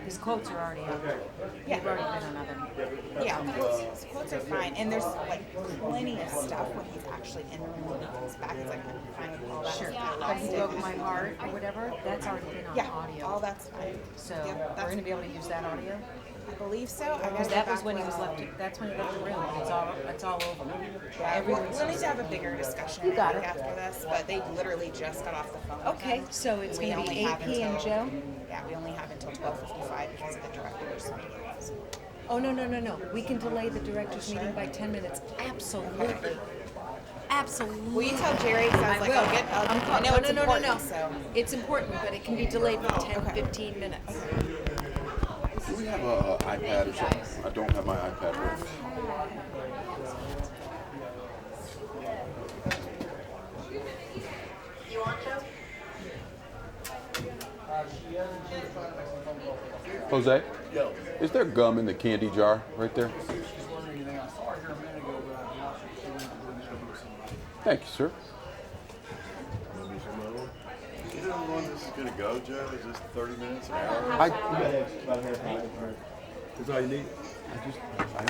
His quotes are already up. Yeah. They've already been on other. Yeah, quotes are fine, and there's like plenty of stuff when he's actually in the room when he comes back. It's like I'm fine with all that. Sure. stuff. But he broke my heart or whatever. That's already been on Yeah, audio. all that's fine. So Yep, we're going to be able to use that audio. I believe so. Because that was when he was left. That's when he left the room. It's all over. Yeah, we'll need to have a bigger discussion You got it. after this, but they literally just got off the phone. with Okay, him. so it's We going to be only have AP and until- Joe. Yeah, we only have until 12:55 because of the directors. Oh no! We can delay the directors' meeting by 10 minutes. Absolutely. Absolutely. Will you tell Jerry? Because I was like, I know it's important. No. So. It's important, but it can be delayed for 10, 15 minutes. Do we have an iPad or something? I don't have my iPad with me. Jose? Yo. Is there gum in the candy jar right there? Thank you, sir. You know how long this is going to go, Joe? Is this 30 minutes, an hour? That's all you need? I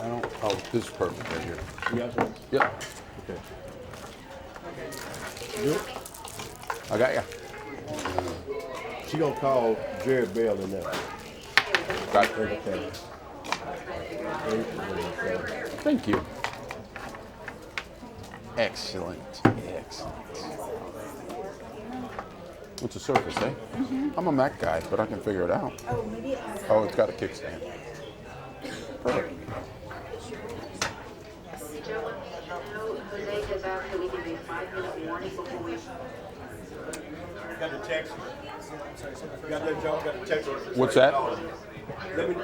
don't, oh, this is perfect right here. You got some? Yep, Okay. Yep. I got ya. She gonna call Jared Bell in there. Got it. Okay. Thank you. Excellent, excellent. It's a Surface, eh? I'm a Mac guy, but I can figure it out. Oh, maybe it's. Oh, it's got a kickstand. Perfect. Joe, Jose has asked that we give a 5-minute warning before we. Got the text. Got that, Joe? Got the text. What's that? Let me.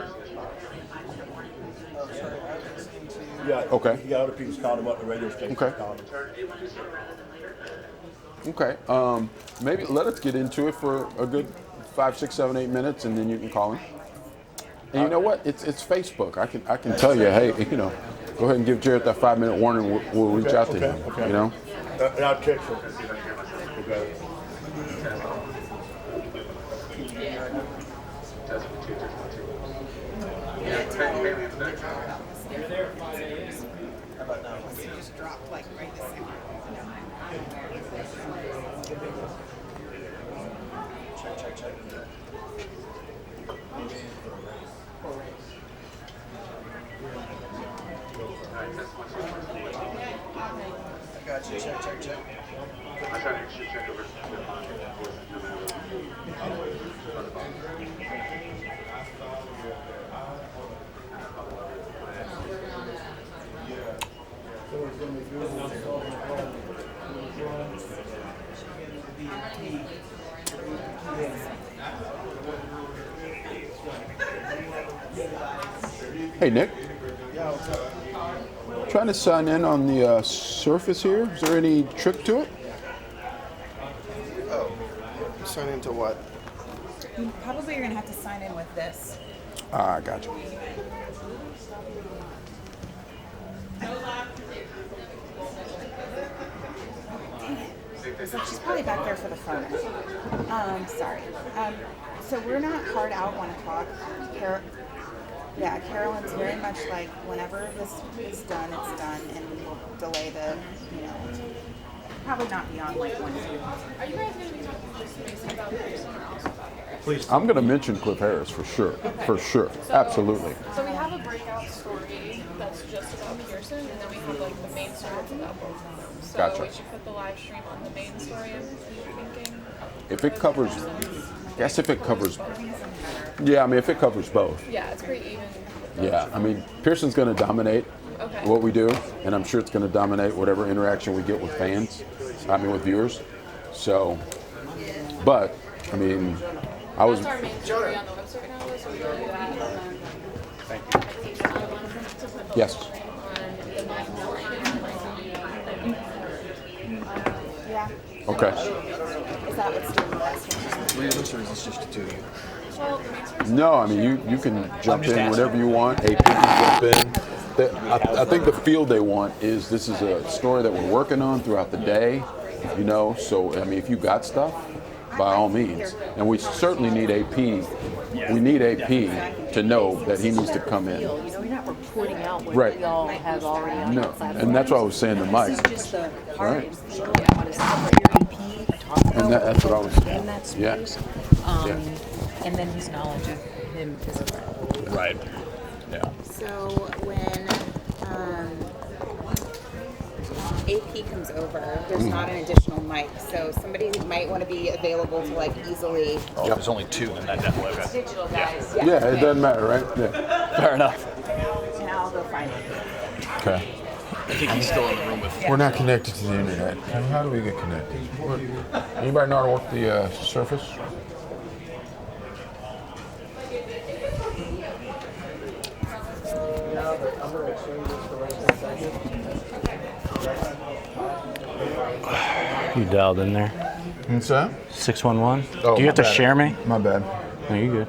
Yeah. Okay. You got other people's calling them up, the radio station. Okay. calling them. Okay. Maybe let us get into it for a good 5, 6, 7, 8 minutes, and then you can call him. And you know what? It's Facebook. I can tell you, hey, you know, go ahead and give Jared that 5-minute warning. We'll reach out to him. Okay. You know. And I'll text him. Okay. He just dropped like right this second. Check. I got you. Check. Hey, Nick. Trying to sign in on the Surface here. Is there any trick to it? Oh, sign into what? You probably are gonna have to sign in with this. Ah, I got you. So she's probably back there for the phone. Sorry. So we're not hard out 1 o'clock. Carolyn's very much like whenever this is done, it's done, and we'll delay the, probably not beyond like 1 2. Are you guys going to be talking just basically about Pearson or also about Harris? Please. I'm going to mention Cliff Harris for sure. Okay. For sure. So- Absolutely. So we have a breakout story that's just about Pearson, and then we have like the main story that's about both of them. So Gotcha. we should put the live stream on the main story, I'm thinking. If it covers, guess if it covers, yeah, I mean, if it covers both. Yeah, it's pretty even. Yeah, I mean, Pearson's going to dominate Okay. what we do, and I'm sure it's going to dominate whatever interaction we get with fans, with viewers. So, but, I mean, I was, That's our main story on the website now, so we can do that. yes. Yeah. Okay. Is that what's doing the last one? Three of us, or is this just the two of you? Well, the main story. No, I mean, you can jump in whenever you want. AP can jump in. I think the feel they want is this is a story that we're working on throughout the day, so, I mean, if you got stuff, by all means. And we certainly need AP. We need AP to know that he needs to come in. You know, you're not reporting out what Right. y'all have already on the No, outside. and that's what I was saying to Mike. This is just the part Right. of you want to separate your AP, talk about And that's what I was saying. in that Yeah. space, Yeah. and then his knowledge of him as a friend. Right. Yeah. So when AP comes over, there's not an additional mic, so somebody might want to be available to like easily. Oh, if there's only two, then that definitely. Okay. Digital guys. Yeah, it doesn't matter, right? Yeah. Fair enough. And I'll go find it. Okay. I think he's still in the room with. We're not connected to the internet. How do we get connected? Anybody know how to work the Surface? You dialed in there. What's that? 611. Oh, Do you have to my bad. share me? My bad. No, you good.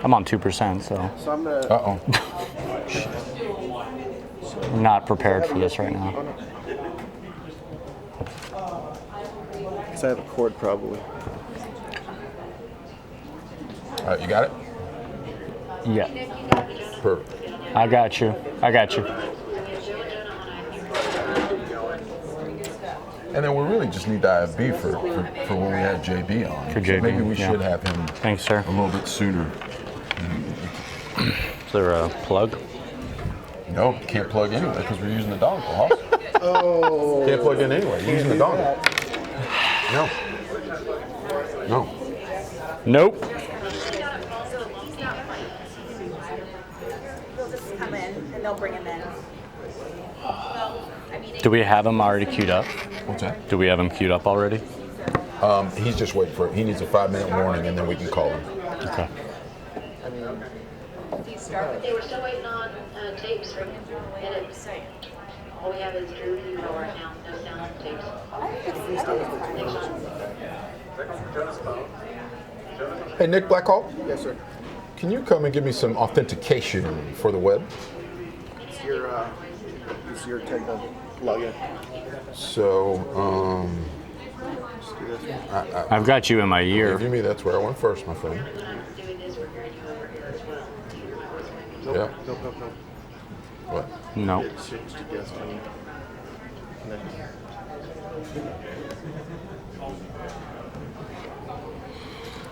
I'm on 2%, so Uh-oh. I'm not prepared for this right now. I have a cord probably. All right, you got it? Yeah, Perfect. I got you. I got you. And then we really just need the IFB for when we had JB on. For So JB, maybe we yeah. should have him Thanks, sir. a little bit sooner. Is there a plug? No, can't plug in because we're using the dongle, Hoss. Oh. Can't plug in anyway. You're using the dongle. No. No. Nope. They'll just come in and they'll bring him in. Do we have him already queued up? What's that? Do we have him queued up already? He's just waiting for it. He needs a 5-minute warning and then we can call him. Okay. They were still waiting on tapes from minutes. All we have is Drew and Javad right now. No sound on tapes. Hey, Nick Blackhawk? Yes, sir. Can you come and give me some authentication for the web? It's your tech to log in. So, Just do this one. I've got you in my ear. give me that's where I went first, my friend. Doing this, we're hearing you over here as well. Do you hear my voice? Yeah. Nope. What? No. It changed to guest when you connect.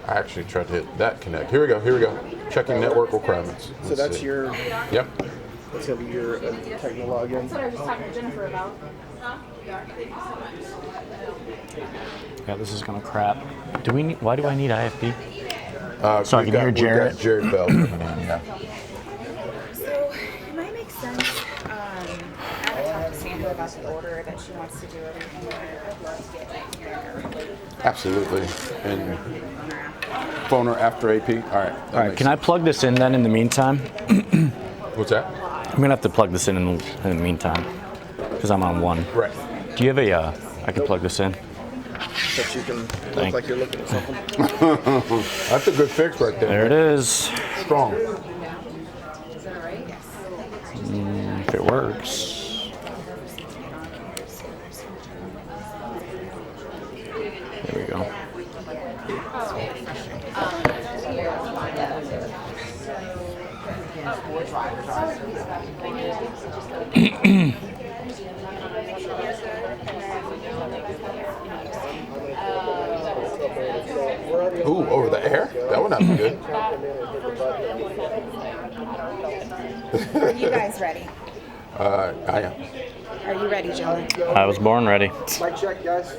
I actually tried to hit that connect. Here we go. Checking network requirements. So Let's that's see. your, Yep. that's gonna be your techno login. That's what I was just talking to Jennifer about. Yeah, this is gonna crap. Do we need? Why do I need IFB? So I We've can hear we've Jared. got Jared Bell coming in, yeah. So it might make sense. I have to talk to Sandra about the order that she wants to do everything. I'd love to get there. Absolutely. And phone her after AP. All right. All right, can I plug this in then in the meantime? What's that? I'm gonna have to plug this in the meantime because I'm on one. Right. Do you have a? I can plug this in. That you can look Thank- like you're looking at something. That's a good fix right there. There it is. Strong. If it works. There we go. Ooh, over the air? That would not be good. Are you guys ready? I am. Are you ready, Jonah? I was born ready. Mic check, guys.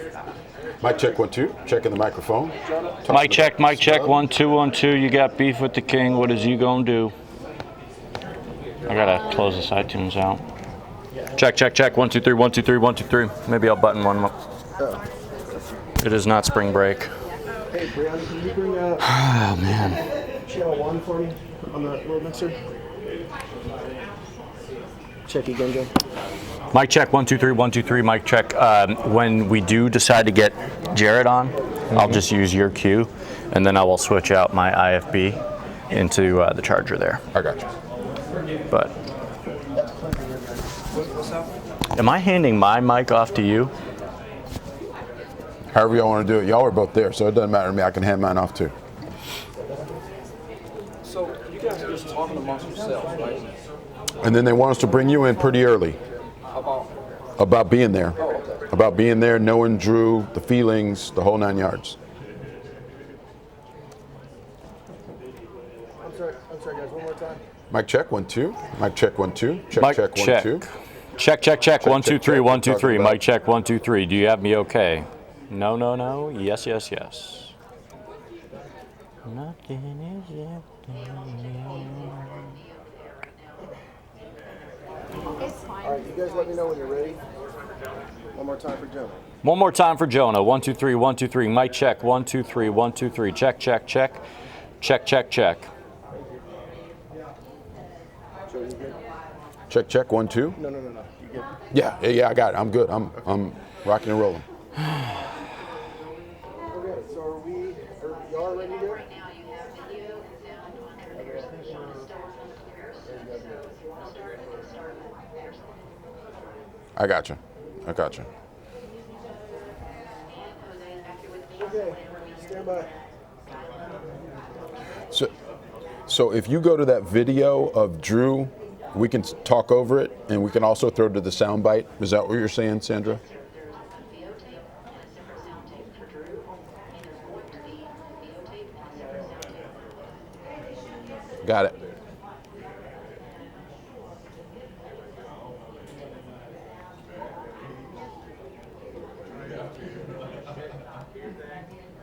Mic check 1 2. Checking the microphone. Mic check, 1 2 1 2. You got beef with the king. What is you gonna do? I gotta close this iTunes out. Check. 1 2 3 1 2 3 1 2 3. Maybe I'll button one. It is not spring break. Hey, Brianna, can you bring Oh man. channel 1 for me on the little mixer? Check again, Joe. Mic check 1 2 3 1 2 3. Mic check. When we do decide to get Jared on, I'll just use your cue, and then I will switch out my IFB into the charger there. I got you. But am I handing my mic off to you? However y'all want to do it. Y'all are both there, so it doesn't matter to me. I can hand mine off too. So you guys are just talking amongst yourselves, right? And then they want us to bring you in pretty early. About being there. Oh, okay. About being there, knowing Drew, the feelings, the whole 9 yards. I'm sorry, guys, one more time. Mic check, 1 2. Mic check, 1 2. Check Mic check, 1 check. 2. Check. 1 2 check, 3. check. 1 2 We're 3. talking about- Mic check. 1 2 3. Do you have me okay? No. Yes. Nothing is yet All right, you guys let me know when you're ready. One more time for Jonah. One more time for Jonah. 1 2 3. 1 2 3. Mic check. 1 2 3. 1 2 3. Check. Check. Joe, you good? Check 1 2. No. You good? Yeah, I got it. I'm good. I'm rocking and rolling. Okay, so are y'all ready to? Right now you have video and sound on Pearson. Pearson. We'll start with Pearson. I got you. And Jose, after with me, Okay, stand by. So if you go to that video of Drew, we can talk over it, and we can also throw to the soundbite. Is that what you're saying, Sandra? There's a video tape and a separate sound tape for Drew, and there's going to be a video tape and a separate sound tape. Got it.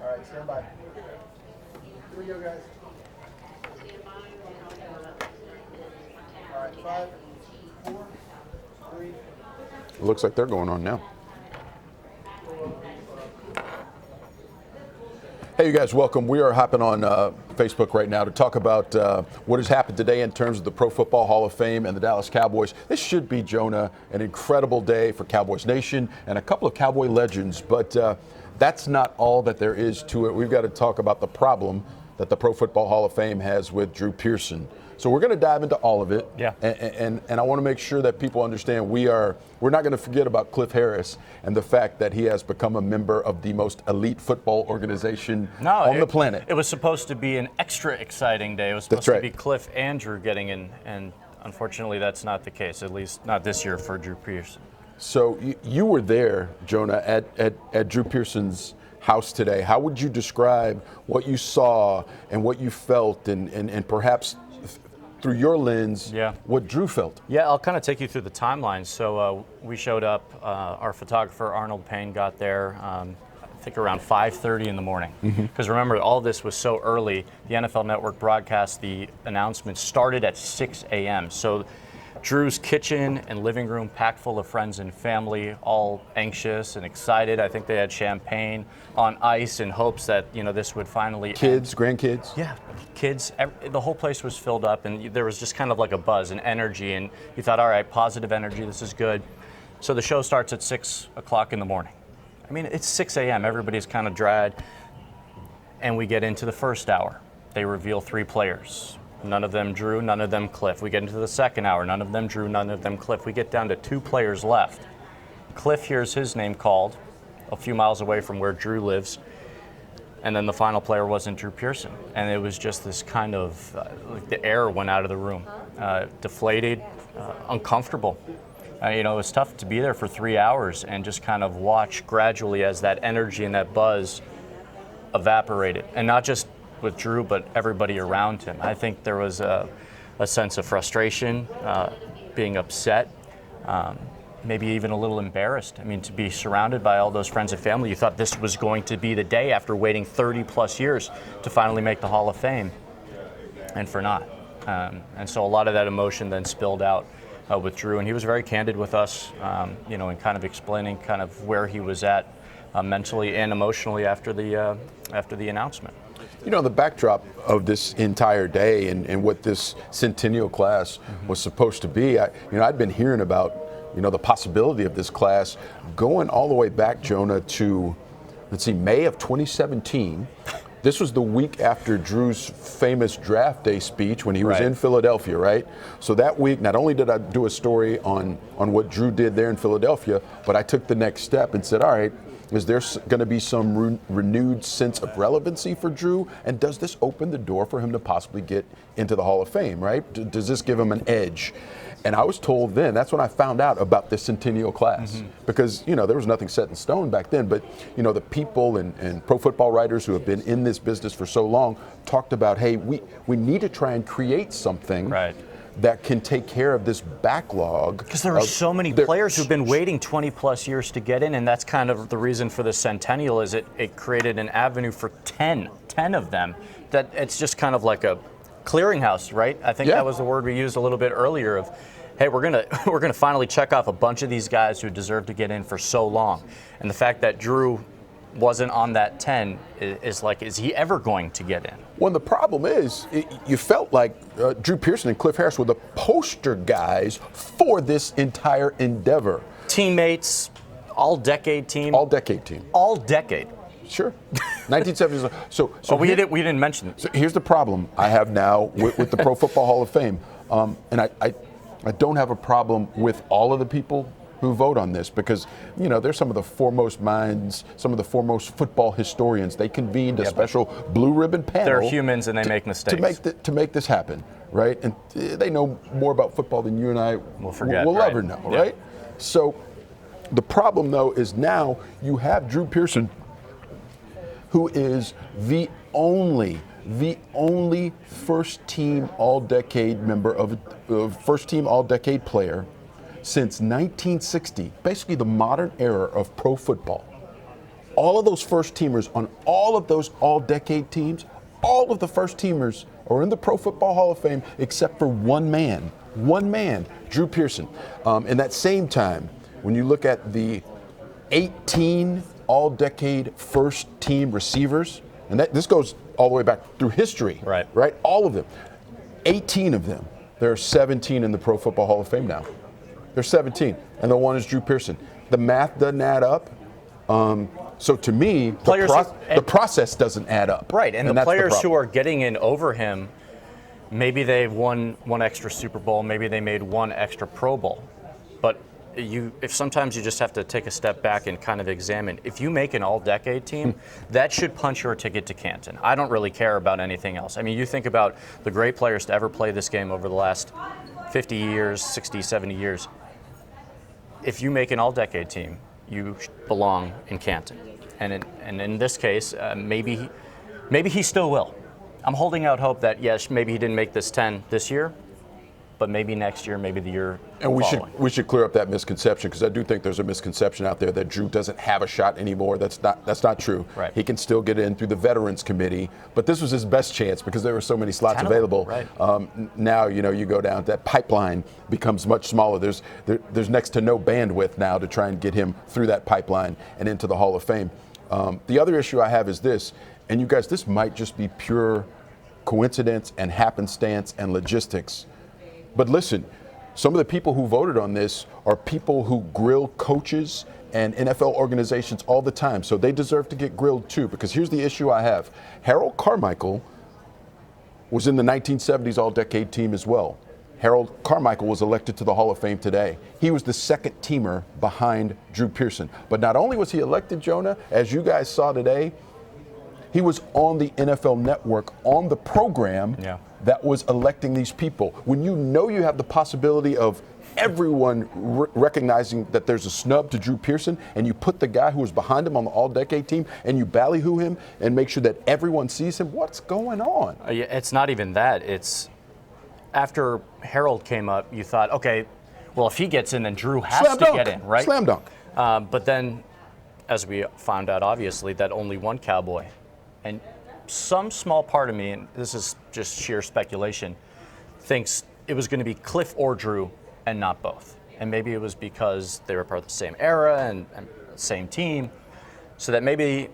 All right, stand by. Here we go, guys. All right, 5, 4, 3. It looks like they're going on now. Hey, you guys, welcome. We are hopping on Facebook right now to talk about what has happened today in terms of the Pro Football Hall of Fame and the Dallas Cowboys. This should be, Jonah, an incredible day for Cowboys Nation and a couple of Cowboy legends, but that's not all that there is to it. We've got to talk about the problem that the Pro Football Hall of Fame has with Drew Pearson. So we're going to dive into all of it. Yeah. And I want to make sure that people understand we're not going to forget about Cliff Harris and the fact that he has become a member of the most elite football organization on the planet. It was supposed to be an extra exciting day. It was supposed to be Cliff and Drew getting in, and unfortunately that's not the case, at least not this year for Drew Pearson. So you were there, Jonah, at Drew Pearson's house today. How would you describe what you saw and what you felt and perhaps through your lens, what Drew felt? Yeah, I'll kind of take you through the timeline. So we showed up, our photographer Arnold Payne got there, I think around 5:30 in the morning. Because remember, all this was so early. The NFL Network broadcast, the announcement started at 6 a.m. So Drew's kitchen and living room packed full of friends and family, all anxious and excited. I think they had champagne on ice in hopes that, this would finally Kids, end. grandkids? Yeah, kids. The whole place was filled up, and there was just kind of like a buzz and energy, and you thought, all right, positive energy, this is good. So the show starts at 6 o'clock in the morning. I mean, it's 6 a.m., everybody's kind of dried, and we get into the first hour. They reveal 3 players. None of them Drew, none of them Cliff. We get into the second hour, none of them Drew, none of them Cliff. We get down to 2 players left. Cliff hears his name called a few miles away from where Drew lives, and then the final player wasn't Drew Pearson. And it was just this kind of, like the air went out of the room. Deflated, uncomfortable. It was tough to be there for 3 hours and just kind of watch gradually as that energy and that buzz evaporated. And not just with Drew, but everybody around him. I think there was a sense of frustration, being upset, maybe even a little embarrassed. I mean, to be surrounded by all those friends and family, you thought this was going to be the day after waiting 30 plus years to finally make the Hall of Fame, and for not. And so a lot of that emotion then spilled out with Drew, and he was very candid with us, and kind of explaining kind of where he was at mentally and emotionally after the announcement. The backdrop of this entire day and what this centennial class was supposed to be, I'd been hearing about, the possibility of this class going all the way back, Jonah, to, May of 2017. This was the week after Drew's famous draft day speech when he was in Philadelphia, right? So that week, not only did I do a story on what Drew did there in Philadelphia, but I took the next step and said, all right, Is there going to be some renewed sense of relevancy for Drew? And does this open the door for him to possibly get into the Hall of Fame, right? Does this give him an edge? And I was told then, that's when I found out about the centennial class. Because, there was nothing set in stone back then. But, the people and pro football writers who have been in this business for so long talked about, hey, we need to try and create something that can take care of this backlog. Because there are so many players who've been waiting 20 plus years to get in, and that's kind of the reason for the centennial is it created an avenue for 10 of them. That it's just kind of like a clearinghouse, right? I think that was the word we used a little bit earlier of, hey, we're gonna finally check off a bunch of these guys who deserve to get in for so long. And the fact that Drew wasn't on that 10 is like, is he ever going to get in? Well, the problem is, you felt like Drew Pearson and Cliff Harris were the poster guys for this entire endeavor. Teammates, all-decade team. All-decade team. All-decade. Sure. 1970s. So we didn't mention it. So here's the problem I have now with the Pro Football Hall of Fame. And I don't have a problem with all of the people who vote on this because, they're some of the foremost minds, some of the foremost football historians. They convened a special blue ribbon panel. They're humans and they make mistakes. To make this happen, right? And they know more about football than you and I will ever know, right? So the problem, though, is now you have Drew Pearson, who is the only first-team All-Decade member of first-team All-Decade player since 1960, basically the modern era of pro football. All of those first-teamers on all of those All-Decade teams, all of the first-teamers are in the Pro Football Hall of Fame except for one man, Drew Pearson. In that same time, when you look at the 18 All-Decade first-team receivers, and this goes all the way back through history, right? All of them. 18 of them. There are 17 in the Pro Football Hall of Fame now. There's 17, and the one is Drew Pearson. The math doesn't add up. So to me, the process doesn't add up. Right, and the players who are getting in over him, maybe they've won one extra Super Bowl, maybe they made one extra Pro Bowl. But if sometimes you just have to take a step back and kind of examine. If you make an all-decade team, that should punch your ticket to Canton. I don't really care about anything else. I mean, you think about the great players to ever play this game over the last 50 years, 60, 70 years. If you make an all-decade team, you belong in Canton. And in this case, maybe he still will. I'm holding out hope that, yes, maybe he didn't make this 10 this year, but maybe next year, maybe the year and following. we should clear up that misconception because I do think there's a misconception out there that Drew doesn't have a shot anymore. That's not true. Right. He can still get in through the Veterans Committee, but this was his best chance because there were so many slots available. Right. Now you go down, that pipeline becomes much smaller. There's next to no bandwidth now to try and get him through that pipeline and into the Hall of Fame. The other issue I have is this, and you guys, this might just be pure coincidence and happenstance and logistics. But listen, some of the people who voted on this are people who grill coaches and NFL organizations all the time. So they deserve to get grilled too, because here's the issue I have. Harold Carmichael was in the 1970s All-Decade team as well. Harold Carmichael was elected to the Hall of Fame today. He was the second teamer behind Drew Pearson. But not only was he elected, Jonah, as you guys saw today, he was on the NFL Network on the program that was electing these people. When you know you have the possibility of everyone recognizing that there's a snub to Drew Pearson, and you put the guy who was behind him on the All-Decade team, and you ballyhoo him and make sure that everyone sees him, what's going on? It's not even that. It's after Harold came up, you thought, okay, well, if he gets in, then Drew has to get in, right? Slam dunk. But then, as we found out, obviously, that only one Cowboy. And some small part of me, and this is just sheer speculation, thinks it was going to be Cliff or Drew and not both. And maybe it was because they were part of the same era and same team, so that maybe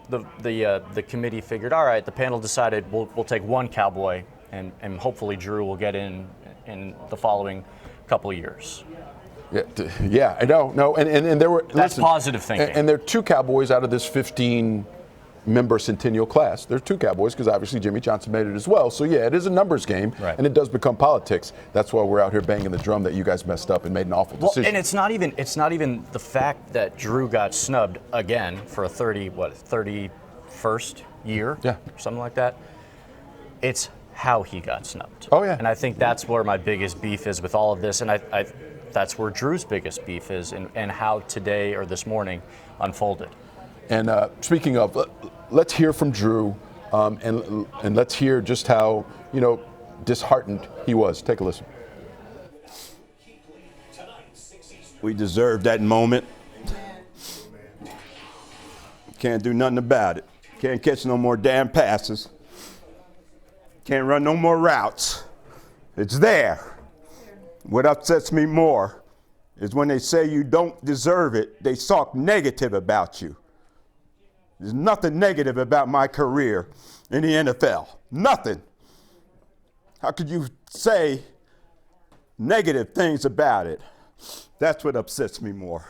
the committee figured, all right, the panel decided we'll take one Cowboy and hopefully Drew will get in the following couple years. Yeah, I know. No, and there were. That's positive thinking. And there are two Cowboys out of this 15 member centennial class. There's 2 Cowboys because obviously Jimmy Johnson made it as well. So yeah, it is a numbers game, Right. and it does become politics. That's why we're out here banging the drum that you guys messed up and made an awful Well, decision. and it's not even the fact that Drew got snubbed again for a 31st year, Yeah. something like that. It's how he got snubbed. Oh, yeah. And I think that's where my biggest beef is with all of this, and I that's where Drew's biggest beef is, and how today or this morning unfolded. And speaking of, let's hear from Drew, and let's hear just how disheartened he was. Take a listen. We deserved that moment. Can't do nothing about it. Can't catch no more damn passes. Can't run no more routes. It's there. What upsets me more is when they say you don't deserve it, they talk negative about you. There's nothing negative about my career in the NFL. Nothing. How could you say negative things about it? That's what upsets me more.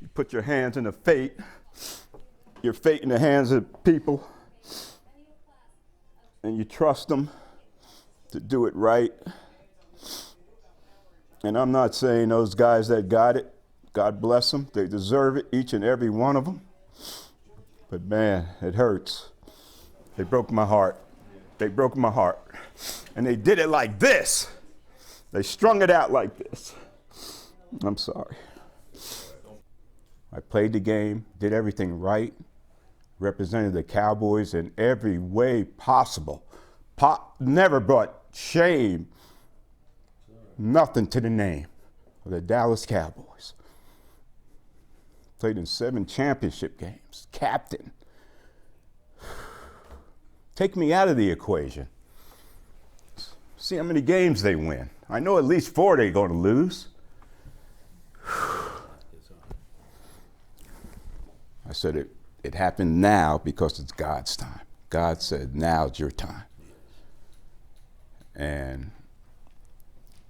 You put your hands in your fate in the hands of people, and you trust them to do it right. And I'm not saying those guys that got it, God bless them, they deserve it, each and every one of them. But man, it hurts. They broke my heart. They broke my heart. And they did it like this. They strung it out like this. I'm sorry. I played the game, did everything right, represented the Cowboys in every way possible. Never brought shame, nothing to the name of the Dallas Cowboys. Played in 7 championship games, captain. Take me out of the equation. See how many games they win. I know at least 4 they're going to lose. I said it happened now because it's God's time. God said, now's your time. And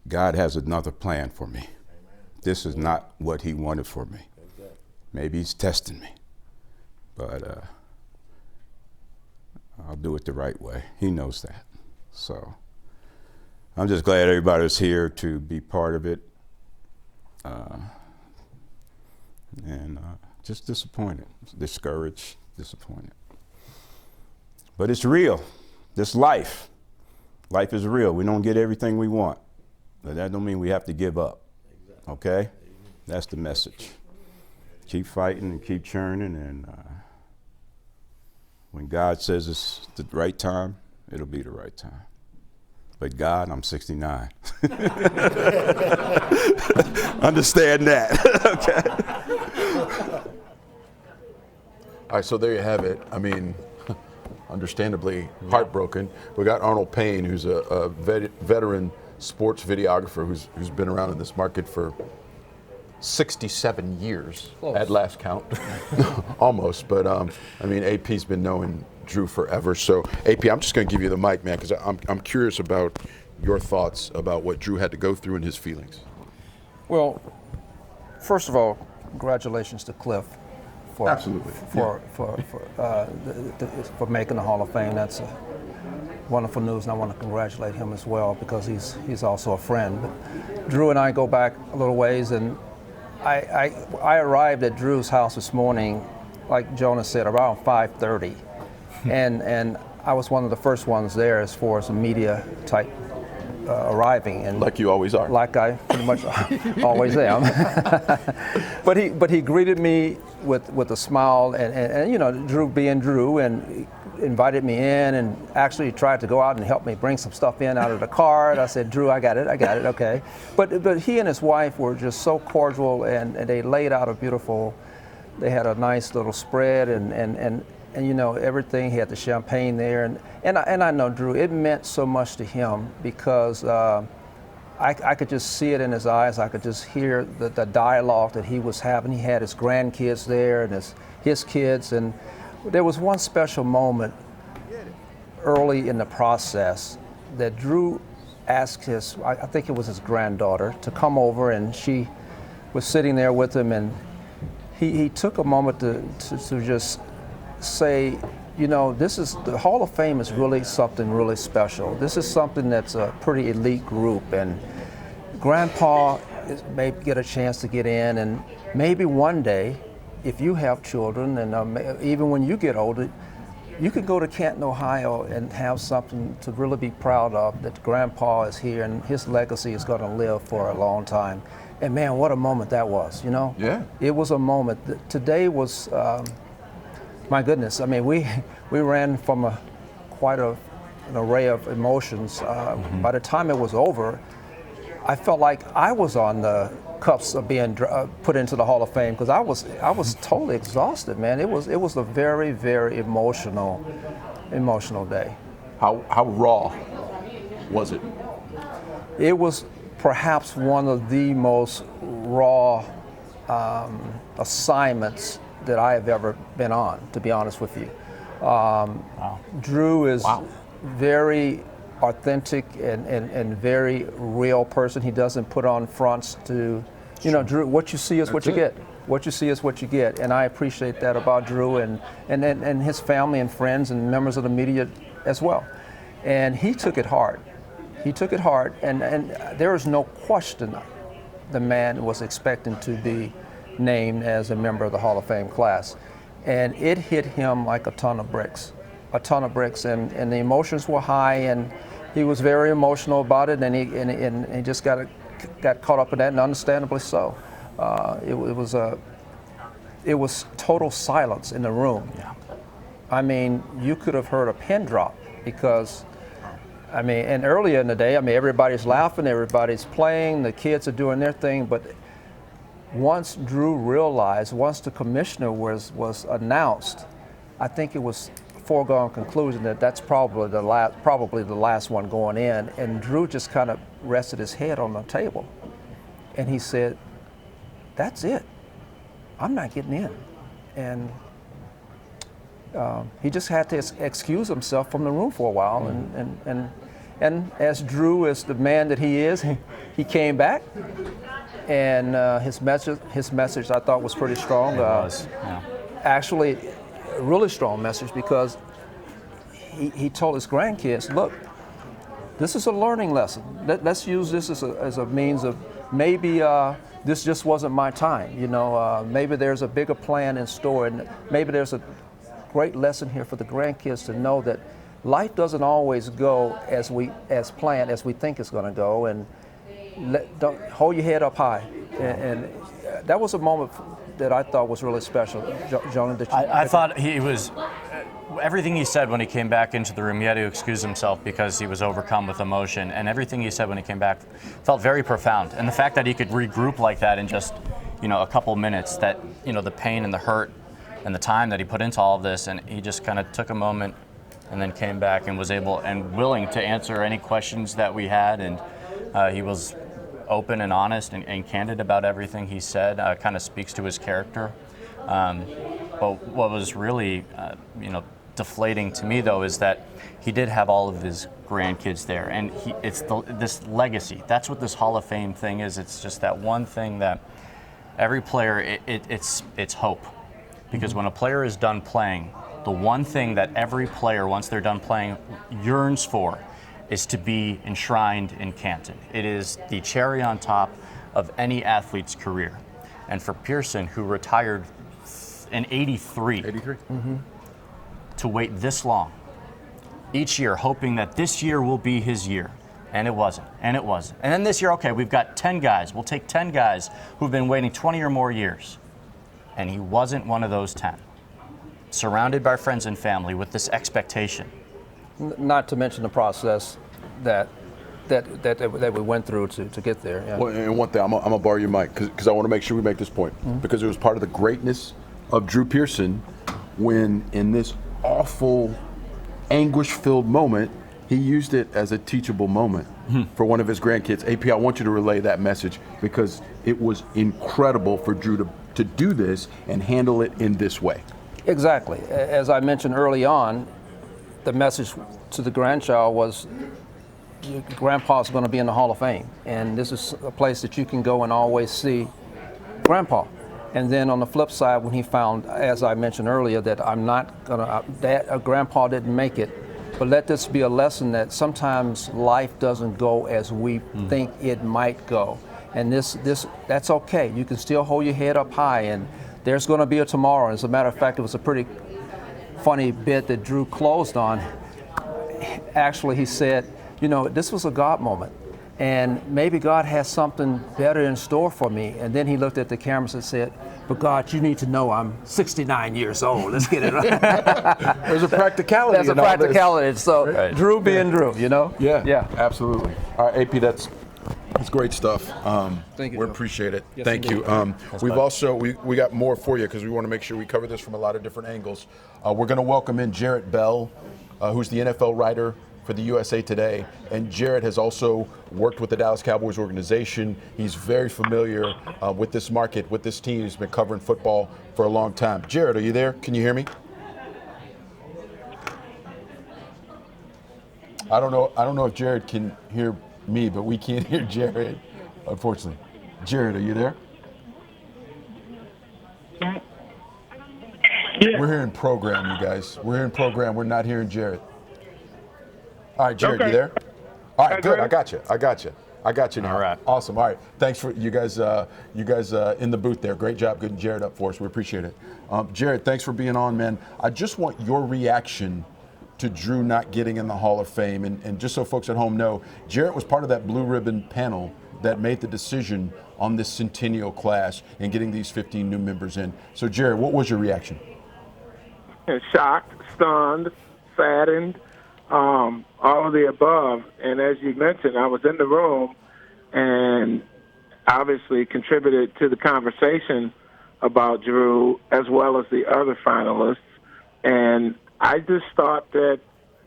God has another plan for me. This is not what he wanted for me. Maybe he's testing me, but I'll do it the right way. He knows that. So I'm just glad everybody's here to be part of it. And just disappointed, discouraged, disappointed. But it's real. This life is real. We don't get everything we want, but that don't mean we have to give up. Okay? That's the message. Keep fighting and keep churning, and when God says it's the right time, it'll be the right time. But God, I'm 69. Understand that. Okay. All right, so there you have it. I mean, understandably heartbroken. We got Arnold Payne, who's a veteran sports videographer who's been around in this market for 67 years at last count. Almost, but I mean, AP's been knowing Drew forever. So AP, I'm just going to give you the mic, man, because I'm curious about your thoughts about what Drew had to go through and his feelings. Well, first of all, congratulations to Cliff for Absolutely. for making the Hall of Fame. That's wonderful news, and I want to congratulate him as well because he's also a friend. But Drew and I go back a little ways, and I arrived at Drew's house this morning, like Jonah said, around 5:30, and I was one of the first ones there as far as the media type arriving, and like you always are. Like I pretty much always am. But he greeted me with a smile, and you know, Drew being Drew, and invited me in and actually tried to go out and help me bring some stuff in out of the car. And I said, Drew, I got it, okay. But he and his wife were just so cordial, and they laid out they had a nice little spread, and you know, everything. He had the champagne there, and I know Drew, it meant so much to him because I could just see it in his eyes. I could just hear the dialogue that he was having. He had his grandkids there and his kids, and there was one special moment early in the process that Drew asked I think it was his granddaughter, to come over, and she was sitting there with him, and he took a moment to just say, you know, the Hall of Fame is really something really special. This is something that's a pretty elite group, and Grandpa may get a chance to get in, and maybe one day, if you have children, and even when you get older, you could go to Canton, Ohio, and have something to really be proud of, that Grandpa is here and his legacy is going to live for a long time. And man, what a moment that was, you know? Yeah. It was a moment. Today was, my goodness, I mean, we ran from quite an array of emotions. By the time it was over, I felt like I was on the cuffs of being put into the Hall of Fame, because I was totally exhausted, man. It was a very, very emotional day. How raw was it? It was perhaps one of the most raw assignments that I have ever been on, to be honest with you. Drew is very authentic and very real person. He doesn't put on fronts to, you know, Drew, what you see is what you get. What you see is what you get. And I appreciate that about Drew and his family and friends and members of the media as well. And he took it hard. He took it hard, and there is no question the man was expecting to be named as a member of the Hall of Fame class. And it hit him like a ton of bricks, and the emotions were high, and he was very emotional about it, and he just got caught up in that, and understandably so. It was total silence in the room. Yeah. I mean, you could have heard a pin drop, because I mean, and earlier in the day, I mean, everybody's laughing, everybody's playing, the kids are doing their thing, but once Drew realized, once the commissioner was announced, I think it was a foregone conclusion that that's probably the last one going in, and Drew just kind of rested his head on the table, and he said, "That's it. I'm not getting in," and he just had to excuse himself from the room for a while, and as Drew is the man that he is, he came back, and his message I thought was pretty strong. Actually, a really strong message, because he told his grandkids, look, this is a learning lesson. Let's use this as a means of maybe this just wasn't my time. You know, maybe there's a bigger plan in store, and maybe there's a great lesson here for the grandkids to know that life doesn't always go as planned as we think it's going to go, and don't hold your head up high. And that was a moment that I thought was really special. Jonah, I thought he was. Everything he said when he came back into the room, he had to excuse himself because he was overcome with emotion, and everything he said when he came back felt very profound. And the fact that he could regroup like that in just, you know, a couple minutes, that, you know, the pain and the hurt and the time that he put into all of this, and he just kind of took a moment and then came back and was able and willing to answer any questions that we had, and he was open and honest and candid about everything he said. Kind of speaks to his character. But what was really, you know, deflating to me, though, is that he did have all of his grandkids there, and it's this legacy. That's what this Hall of Fame thing is. It's just that one thing that every player, it's hope. Because when a player is done playing, the one thing that every player, once they're done playing, yearns for is to be enshrined in Canton. It is the cherry on top of any athlete's career. And for Pearson, who retired in 83, to wait this long, each year hoping that this year will be his year, and it wasn't, and it wasn't. And then this year, okay, we've got 10 guys. We'll take 10 guys who've been waiting 20 or more years. And he wasn't one of those 10. Surrounded by friends and family with this expectation. Not to mention the process that we went through to get there. Yeah. Well, and one thing, I'm gonna borrow your mic because I want to make sure we make this point, because it was part of the greatness of Drew Pearson when, in this awful, anguish-filled moment, he used it as a teachable moment for one of his grandkids. AP, I want you to relay that message, because it was incredible for Drew to do this and handle it in this way. Exactly. As I mentioned early on, the message to the grandchild was, Grandpa's going to be in the Hall of Fame, and this is a place that you can go and always see Grandpa. And then on the flip side, when he found, as I mentioned earlier, that I'm not gonna, Grandpa didn't make it, but let this be a lesson that sometimes life doesn't go as we think it might go. And that's okay. You can still hold your head up high, and there's gonna be a tomorrow. As a matter of fact, it was a pretty funny bit that Drew closed on. Actually, he said, you know, this was a God moment. And maybe God has something better in store for me. And then he looked at the cameras and said, but God, you need to know I'm 69 years old. Let's get it right. There's a practicality. There's a practicality. So right. Drew being Drew, you know? Yeah, absolutely. All right, AP, that's great stuff. Thank you, we Joe. appreciate it. Yes, Thank indeed. you. We've also, we got more for you because we want to make sure we cover this from a lot of different angles. We're going to welcome in Jarrett Bell, who's the NFL writer for the USA Today, and Jarrett has also worked with the Dallas Cowboys organization. He's very familiar with this market, with this team. He's been covering football for a long time. Jarrett, are you there? Can you hear me? I don't know if Jarrett can hear me, but we can't hear Jarrett, unfortunately. Jarrett, are you there? Yeah. We're hearing program, you guys. We're hearing program. We're not hearing Jarrett. All right, Jared, you there? All right, good. I got you now. All right. Awesome. All right. Thanks for you guys in the booth there. Great job getting Jared up for us. We appreciate it. Jared, thanks for being on, man. I just want your reaction to Drew not getting in the Hall of Fame. And just so folks at home know, Jarrett was part of that blue ribbon panel that made the decision on this centennial class and getting these 15 new members in. So, Jared, what was your reaction? Shocked, stunned, saddened. All of the above. And as you mentioned, I was in the room and obviously contributed to the conversation about Drew as well as the other finalists. And I just thought that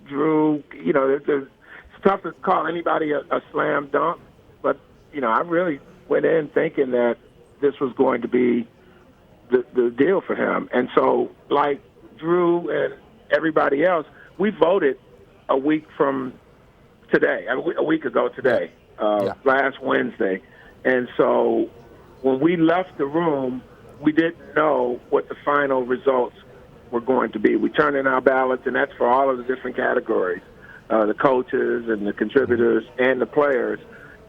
Drew, you know, it's tough to call anybody a slam dunk, but, you know, I really went in thinking that this was going to be the deal for him. And so, like Drew and everybody else, we voted a week from today, a week ago today, last Wednesday. And so when we left the room, we didn't know what the final results were going to be. We turned in our ballots, and that's for all of the different categories, the coaches and the contributors and the players.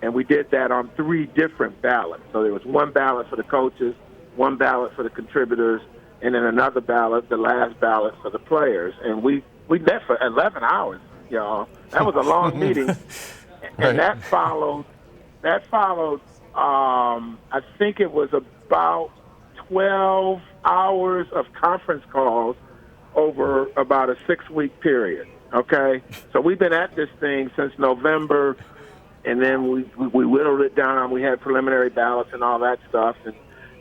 And we did that on 3 different ballots. So there was 1 ballot for the coaches, 1 ballot for the contributors, and then another ballot, the last ballot for the players. And we met for 11 hours, y'all. That was a long meeting. And that followed, I think it was about 12 hours of conference calls over about a 6-week period, okay? So we've been at this thing since November, and then we whittled it down. We had preliminary ballots and all that stuff.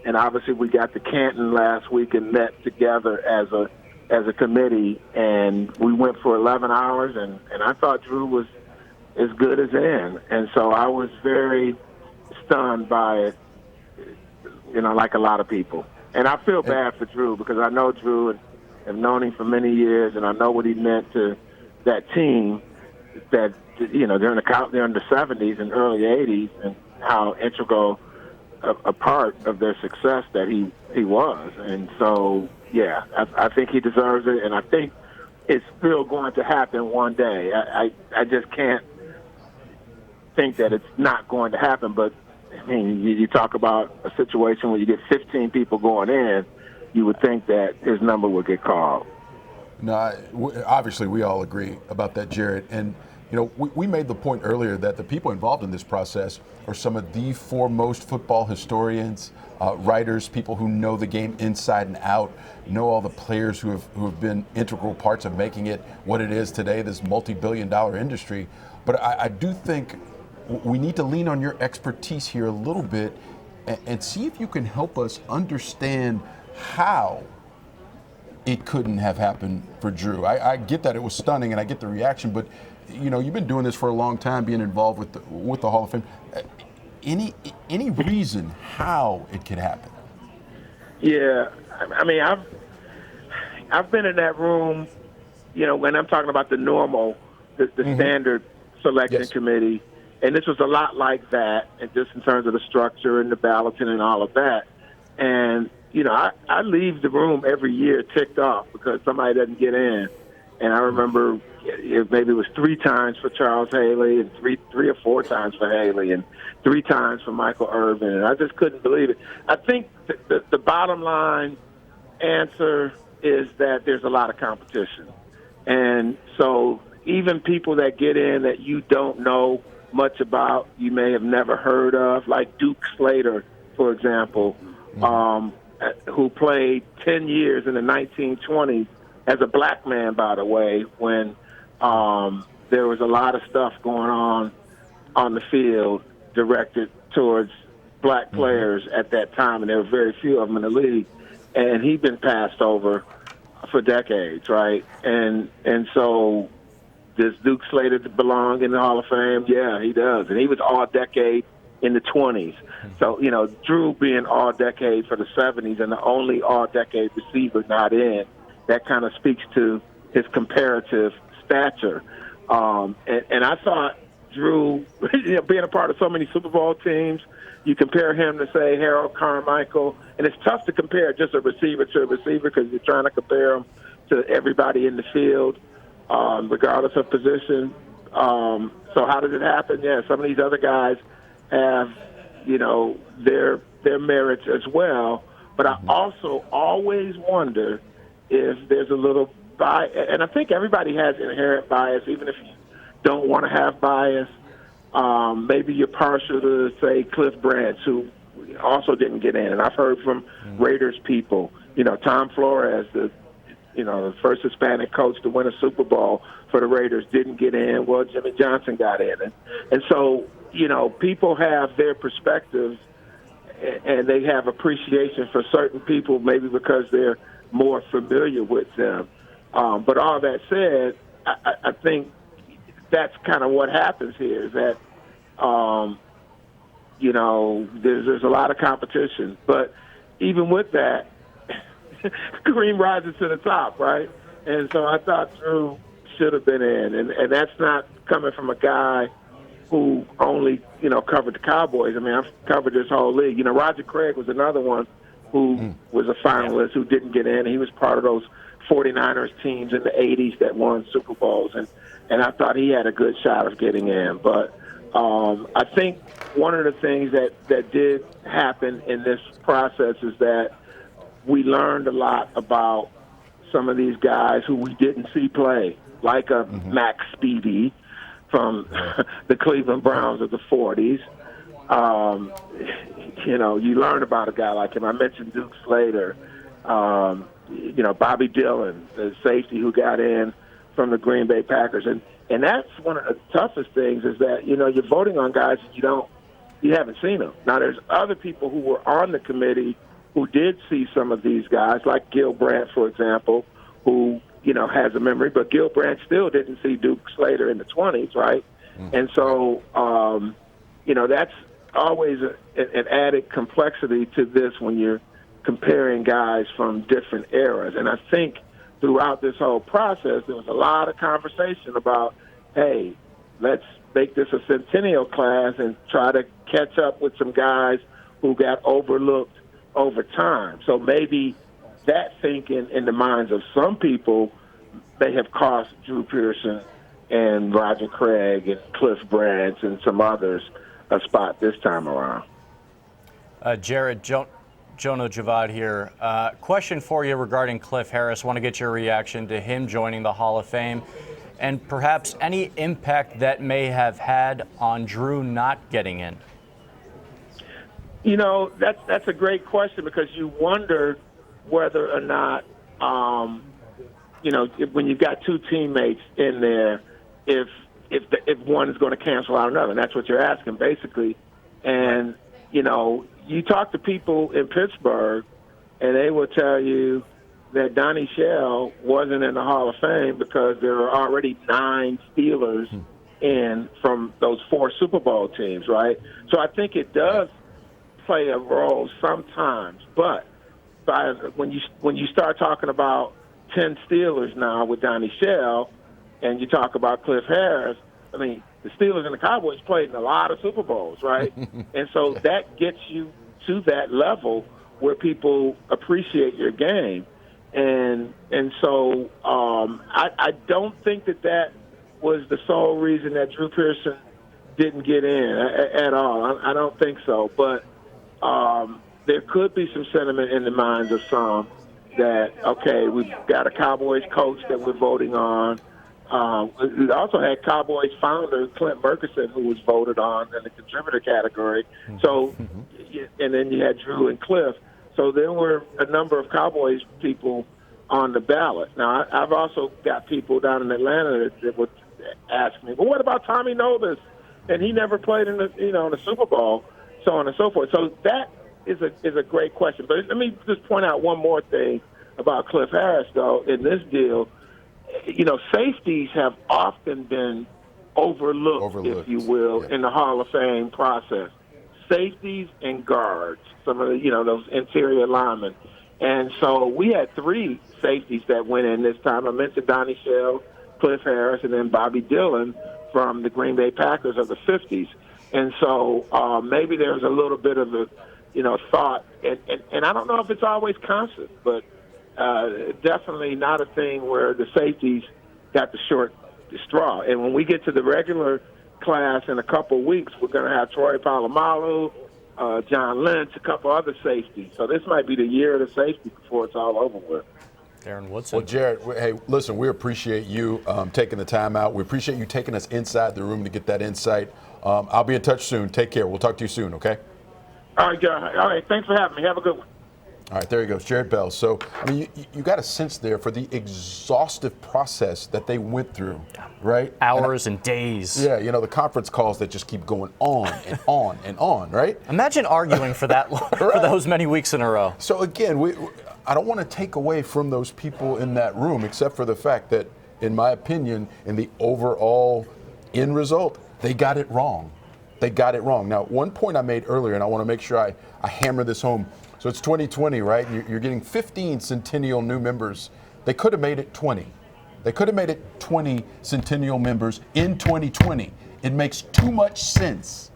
And obviously we got to Canton last week and met together as a committee, and we went for 11 hours, and I thought Drew was as good as in. And so I was very stunned by it, you know, like a lot of people. And I feel bad for Drew because I know Drew and have known him for many years, and I know what he meant to that team that, you know, during the 70s and early 80s, and how integral a part of their success that he was. And so, yeah, I think he deserves it, and I think it's still going to happen one day. I just can't think that it's not going to happen, but, I mean, you talk about a situation where you get 15 people going in, you would think that his number would get called. No, obviously we all agree about that, Jared. And, you know, we made the point earlier that the people involved in this process are some of the foremost football historians, writers, people who know the game inside and out, know all the players who have been integral parts of making it what it is today, this multi-billion-dollar industry. But I do think we need to lean on your expertise here a little bit and see if you can help us understand how it couldn't have happened for Drew. I get that it was stunning and I get the reaction, but you know, you've been doing this for a long time, being involved with the Hall of Fame. Any reason how it could happen? Yeah, I mean, I've been in that room, you know, when I'm talking about the normal, the standard selection committee, and this was a lot like that, and just in terms of the structure and the balloting and all of that. And I leave the room every year ticked off because somebody doesn't get in. And I remember maybe it was 3 times for Charles Haley and three or 4 times for Haley and 3 times for Michael Irvin. And I just couldn't believe it. I think the bottom line answer is that there's a lot of competition. And so even people that get in that you don't know much about, you may have never heard of, like Duke Slater, for example, who played 10 years in the 1920s as a black man, by the way, when there was a lot of stuff going on the field directed towards black players at that time, and there were very few of them in the league. And he'd been passed over for decades, right? And so does Duke Slater belong in the Hall of Fame? Yeah, he does. And he was all-decade in the 20s. So, Drew being all-decade for the 70s and the only all-decade receiver not in, that kind of speaks to his comparative stature. And I thought Drew, being a part of so many Super Bowl teams, you compare him to, say, Harold Carmichael, and it's tough to compare just a receiver to a receiver because you're trying to compare him to everybody in the field, regardless of position. So how did it happen? Yeah, some of these other guys have, their merits as well. But I also always wonder if there's a little bias, and I think everybody has inherent bias, even if you don't want to have bias. Maybe you're partial to, say, Cliff Branch, who also didn't get in. And I've heard from Raiders people, Tom Flores, the first Hispanic coach to win a Super Bowl for the Raiders, didn't get in. Well, Jimmy Johnson got in. And so, people have their perspectives, and they have appreciation for certain people, maybe because they're more familiar with them. But all that said, I think that's kind of what happens here, is that, there's a lot of competition. But even with that, Kareem rises to the top, right? And so I thought Drew should have been in. And that's not coming from a guy who only, covered the Cowboys. I mean, I've covered this whole league. Roger Craig was another one who was a finalist who didn't get in. He was part of those 49ers teams in the 80s that won Super Bowls. And I thought he had a good shot of getting in. But I think one of the things that did happen in this process is that we learned a lot about some of these guys who we didn't see play, like a Max Speedy from the Cleveland Browns of the 40s. You learn about a guy like him. I mentioned Duke Slater, Bobby Dillon, the safety who got in from the Green Bay Packers. And that's one of the toughest things, is that, you're voting on guys that you haven't seen them. Now, there's other people who were on the committee who did see some of these guys, like Gil Brandt, for example, who, has a memory, but Gil Brandt still didn't see Duke Slater in the 20s, right? And so, that's always an added complexity to this when you're comparing guys from different eras. And I think throughout this whole process, there was a lot of conversation about, hey, let's make this a centennial class and try to catch up with some guys who got overlooked over time. So maybe that thinking in the minds of some people may have cost Drew Pearson and Roger Craig and Cliff Branch and some others a spot this time around. Jared, Jonah Javad here. Question for you regarding Cliff Harris. Want to get your reaction to him joining the Hall of Fame, and perhaps any impact that may have had on Drew not getting in. That's a great question, because you wonder whether or not, when you've got 2 teammates in there, if one is going to cancel out another. And that's what you're asking, basically. And, you talk to people in Pittsburgh, and they will tell you that Donnie Shell wasn't in the Hall of Fame because there are already 9 Steelers in from those 4 Super Bowl teams, right? So I think it does play a role sometimes. But when you start talking about 10 Steelers now with Donnie Shell, and you talk about Cliff Harris, I mean, the Steelers and the Cowboys played in a lot of Super Bowls, right? And so that gets you to that level where people appreciate your game. And so I don't think that was the sole reason that Drew Pearson didn't get in at all. I don't think so. But there could be some sentiment in the minds of some that, okay, we've got a Cowboys coach that we're voting on. We also had Cowboys founder Clint Murkison, who was voted on in the contributor category. So, and then you had Drew and Cliff. So there were a number of Cowboys people on the ballot. Now, I've also got people down in Atlanta that would ask me, well, what about Tommy Novus? And he never played in the Super Bowl, so on and so forth. So that is a great question. But let me just point out one more thing about Cliff Harris, though, in this deal. Safeties have often been overlooked, if you will, in the Hall of Fame process. Safeties and guards, some of the, those interior linemen. And so we had 3 safeties that went in this time. I mentioned Donnie Shell, Cliff Harris, and then Bobby Dillon from the Green Bay Packers of the 50s. And so maybe there's a little bit of a, thought. And I don't know if it's always constant, but definitely not a thing where the safeties got the short straw. And when we get to the regular class in a couple of weeks, we're going to have Troy Polamalu, John Lynch, a couple other safeties. So this might be the year of the safety before it's all over with. Darren Woodson. Well, Jared, hey, listen, we appreciate you taking the time out. We appreciate you taking us inside the room to get that insight. I'll be in touch soon. Take care. We'll talk to you soon, okay? All right, Jared. All right, thanks for having me. Have a good one. All right, there he goes, Jared Bell. So, I mean, you got a sense there for the exhaustive process that they went through, right? Hours and days. Yeah, the conference calls that just keep going on and on and on, right? Imagine arguing for that long, for those many weeks in a row. So again, I don't want to take away from those people in that room, except for the fact that, in my opinion, in the overall end result, they got it wrong. They got it wrong. Now, one point I made earlier, and I want to make sure I hammer this home. So it's 2020, right? You're getting 15 Centennial new members. They could have made it 20. They could have made it 20 Centennial members in 2020. It makes too much sense.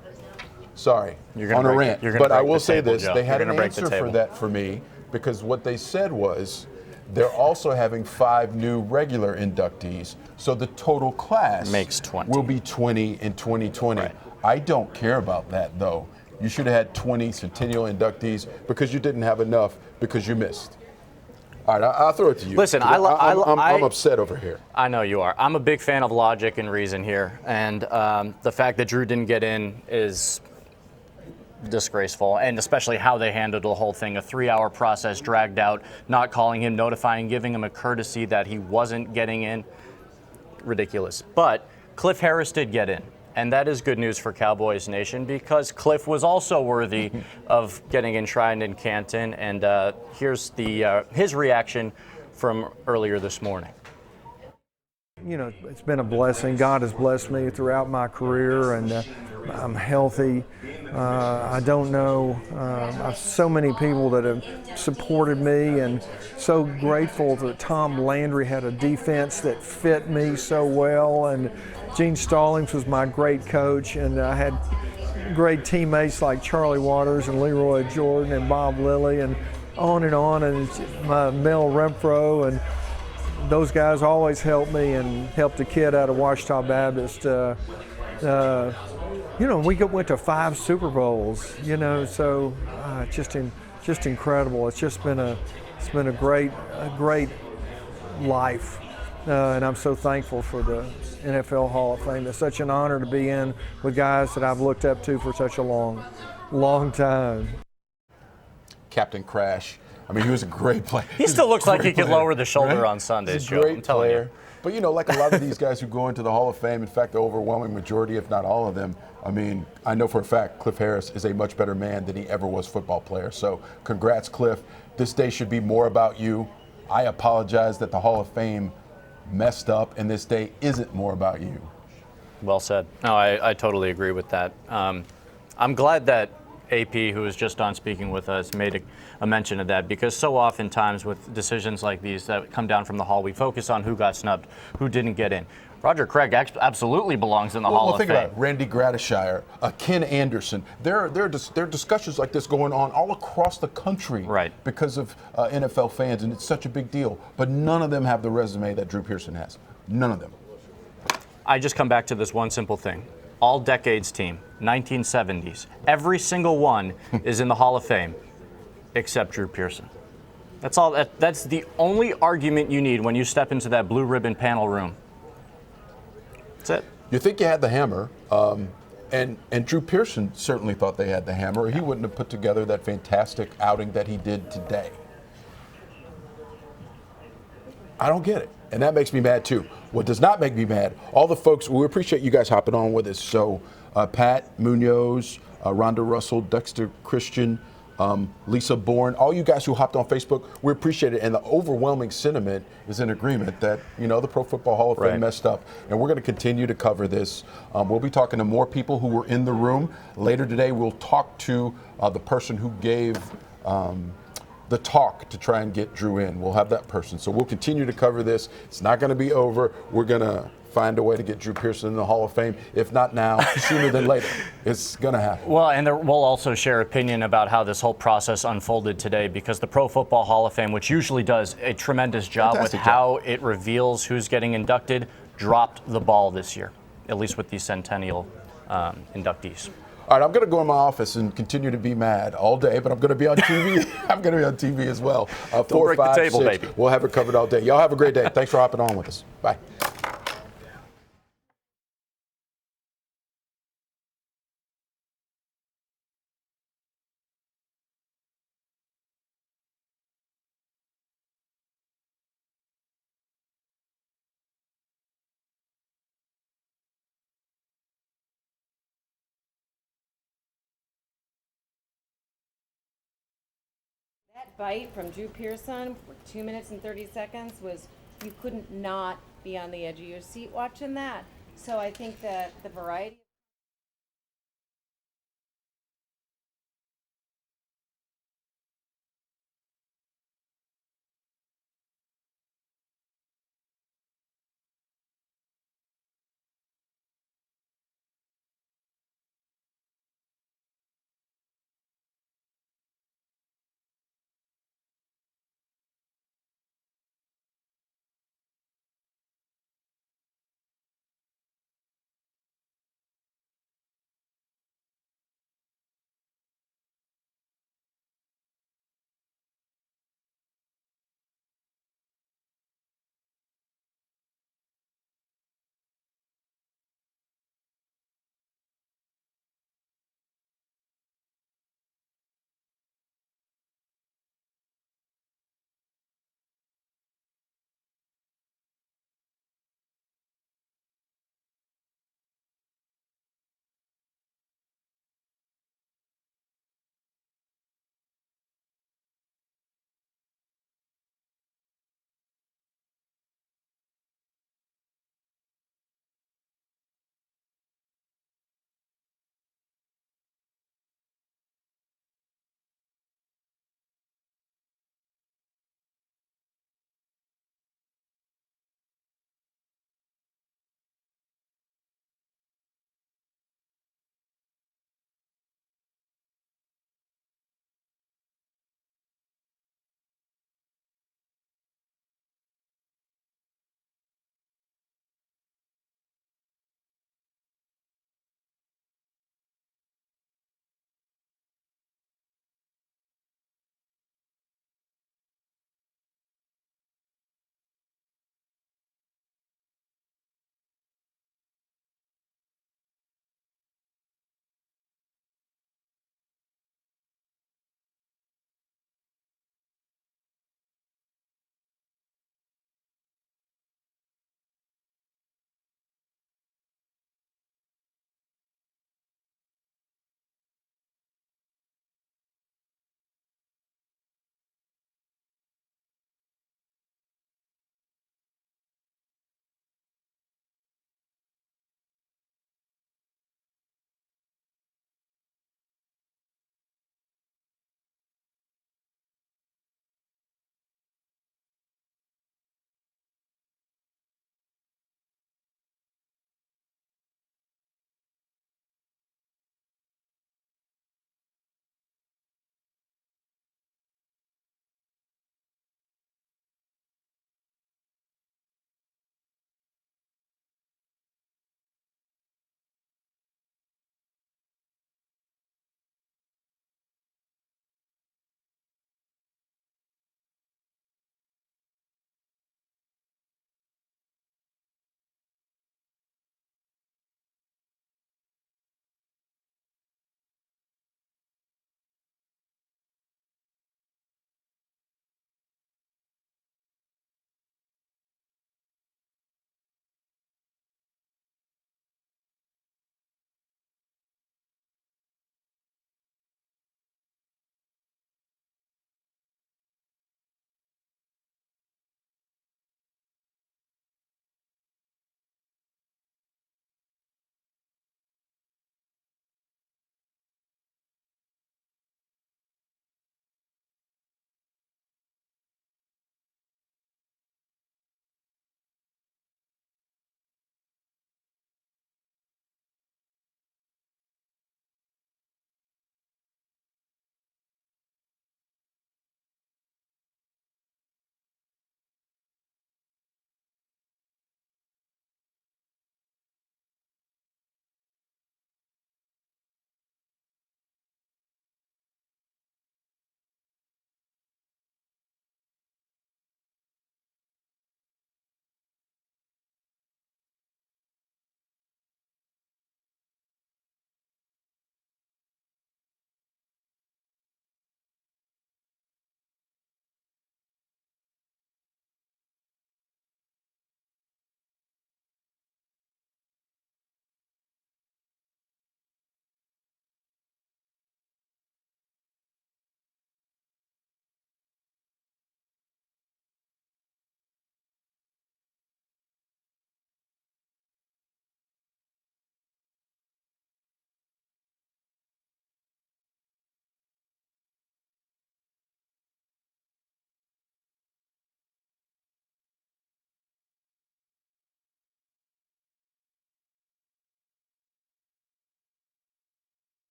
Sorry, on a rant. But I will say this, they had an answer for that for me, because what they said was they're also having 5 new regular inductees. So the total class makes 20. Will be 20 in 2020. Right. I don't care about that, though. You should have had 20 Centennial inductees because you didn't have enough because you missed. All right, I'll throw it to you. Listen, I'm upset over here. I know you are. I'm a big fan of logic and reason here, and the fact that Drew didn't get in is disgraceful, and especially how they handled the whole thing. A 3-hour process dragged out, not calling him, notifying, giving him a courtesy that he wasn't getting in. Ridiculous. But Cliff Harris did get in. And that is good news for Cowboys Nation, because Cliff was also worthy of getting enshrined in Canton. And here's his reaction from earlier this morning. It's been a blessing. God has blessed me throughout my career, and I'm healthy. I don't know. I've so many people that have supported me, and so grateful that Tom Landry had a defense that fit me so well. And Gene Stallings was my great coach, and I had great teammates like Charlie Waters and Leroy Jordan and Bob Lilly, and on, and Mel Renfro, and those guys always helped me and helped a kid out of Ouachita Baptist. We went to 5 Super Bowls. So just incredible. It's just been a great life. And I'm so thankful for the NFL Hall of Fame. It's such an honor to be in with guys that I've looked up to for such a long time. Captain Crash. I mean, he was a great player. He still looks like he could lower the shoulder on Sundays, Joe. Great player. But, like a lot of these guys who go into the Hall of Fame, in fact, the overwhelming majority, if not all of them, I mean, I know for a fact Cliff Harris is a much better man than he ever was football player. So congrats, Cliff. This day should be more about you. I apologize that the Hall of Fame messed up, and this day isn't more about you. Well said. No, I totally agree with that. I'm glad that AP, who was just on speaking with us, made a mention of that, because so oftentimes with decisions like these that come down from the hall, we focus on who got snubbed, who didn't get in. Roger Craig absolutely belongs in the Hall of Think Fame. about it. Randy Gradishire, Ken Anderson. There are discussions like this going on all across the country, right, because of NFL fans, and it's such a big deal. But none of them have the resume that Drew Pearson has. None of them. I just come back to this one simple thing. All decades team, 1970s. Every single one is in the Hall of Fame, except Drew Pearson. That's all. That's the only argument you need when you step into that blue ribbon panel room. That's it. You think you had the hammer, and Drew Pearson certainly thought they had the hammer, or he wouldn't have put together that fantastic outing that he did today. I don't get it. And that makes me mad too. What does not make me mad, all the folks, we appreciate you guys hopping on with us. So Pat Munoz, Rhonda Russell, Dexter Christian, Lisa Bourne, all you guys who hopped on Facebook, we appreciate it. And the overwhelming sentiment is in agreement that, the Pro Football Hall of Fame messed up. And we're going to continue to cover this. We'll be talking to more people who were in the room. Later today, we'll talk to the person who gave the talk to try and get Drew in. We'll have that person. So we'll continue to cover this. It's not going to be over. We're going to find a way to get Drew Pearson in the Hall of Fame. If not now, sooner than later. It's going to happen. Well, and we'll also share opinion about how this whole process unfolded today, because the Pro Football Hall of Fame, which usually does a tremendous job with how it reveals who's getting inducted, dropped the ball this year, at least with these centennial inductees. All right, I'm going to go in my office and continue to be mad all day, but I'm going to be on TV. I'm going to be on TV as well. Don't break the table, baby. We'll have it covered all day. Y'all have a great day. Thanks for hopping on with us. Bye. That bite from Drew Pearson for 2 minutes and 30 seconds was, you couldn't not be on the edge of your seat watching that. So I think that the variety